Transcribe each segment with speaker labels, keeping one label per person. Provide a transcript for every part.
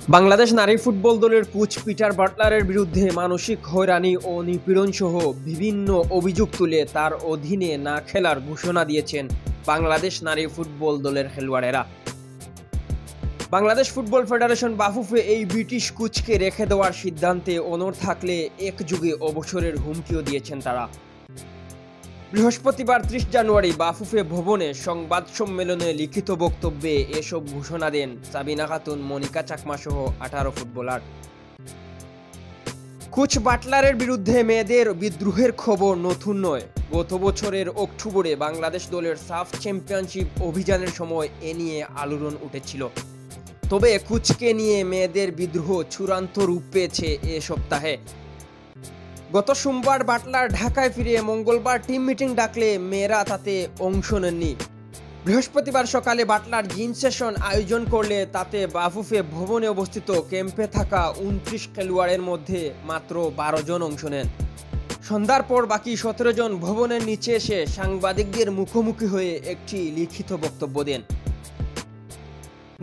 Speaker 1: বাংলাদেশ নারী ফুটবল দলের coach Peter বাটলারের বিরুদ্ধে মানসিক হয়রানি ও নিপীড়ন সহ বিভিন্ন অভিযোগ তুলে তার অধীনে না খেলার ঘোষণা দিয়েছেন বাংলাদেশ নারী ফুটবল দলের খেলোয়াড়েরা। বাংলাদেশ ফুটবল ফেডারেশন বাফুফে এই ব্রিটিশ কোচকে রেখে দেওয়ার সিদ্ধান্তে অনড় থাকলে একযুগে অবসরের হুমকিও দিয়েছেন তারা। বৃহস্পতিবার 30 জানুয়ারি বাফুফে ভবনে সংবাদ সম্মেলনে লিখিত বক্তব্যে এসব ঘোষণা দেন সাবিনা খাতুন, মনিকা চাকমা সহ 18 ফুটবলার। কোচ বাটলারের বিরুদ্ধে মেয়েদের বিদ্রোহের খবর নতুন নয়। গত বছরের অক্টোবরে বাংলাদেশ দলের সাফ চ্যাম্পিয়নশিপ অভিযানের সময় এ নিয়ে আলোড়ন উঠেছিল। তবে কোচকে নিয়ে মেয়েদের বিদ্রোহ চূড়ান্ত রূপ পেয়েছে এ সপ্তাহে। গত সোমবার বাটলার ঢাকায় ফিরে মঙ্গলবার টিম মিটিং ডাকলে মেয়েরা তাতে অংশ নেননি। বৃহস্পতিবার সকালে বাটলার জিম সেশন আয়োজন করলে তাতে বাফুফে ভবনে অবস্থিত ক্যাম্পে থাকা 29 খেলোয়াড়ের মধ্যে মাত্র 12 জন অংশ নেন। সন্ধ্যার পর বাকি 17 জন ভবনের নিচে এসে সাংবাদিকদের মুখোমুখি হয়ে একটি লিখিত বক্তব্য দেন।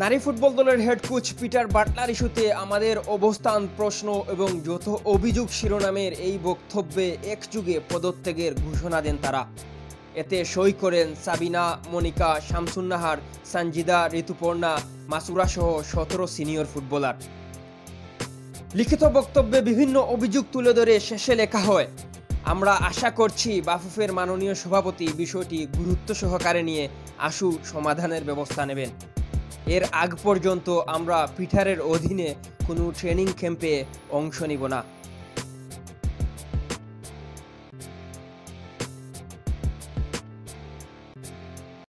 Speaker 1: নারী ফুটবল দলের হেড কোচ পিটার বাটলার ইস্যুতে আমাদের অবস্থান, প্রশ্ন এবং যত অভিযোগ শিরোনামের এই বক্তব্যে একযুগে পদত্যাগের ঘোষণা দেন তারা। এতে সই করেন সাবিনা, মনিকা, শামসুন্নাহার, সানজিদা, ঋতুপর্ণা, মাসুরা সহ 17 সিনিয়র ফুটবলার। লিখিত বক্তব্যে বিভিন্ন অভিযোগ তুলে ধরে শেষে লেখা হয়, আমরা আশা করছি বাফুফের মাননীয় সভাপতি বিষয়টি গুরুত্ব সহকারে নিয়ে আশু সমাধানের ব্যবস্থা নেবেন। এর আগ পর্যন্ত আমরা পিটারের অধীনে কোনো ট্রেনিং ক্যাম্পে অংশ নিব না।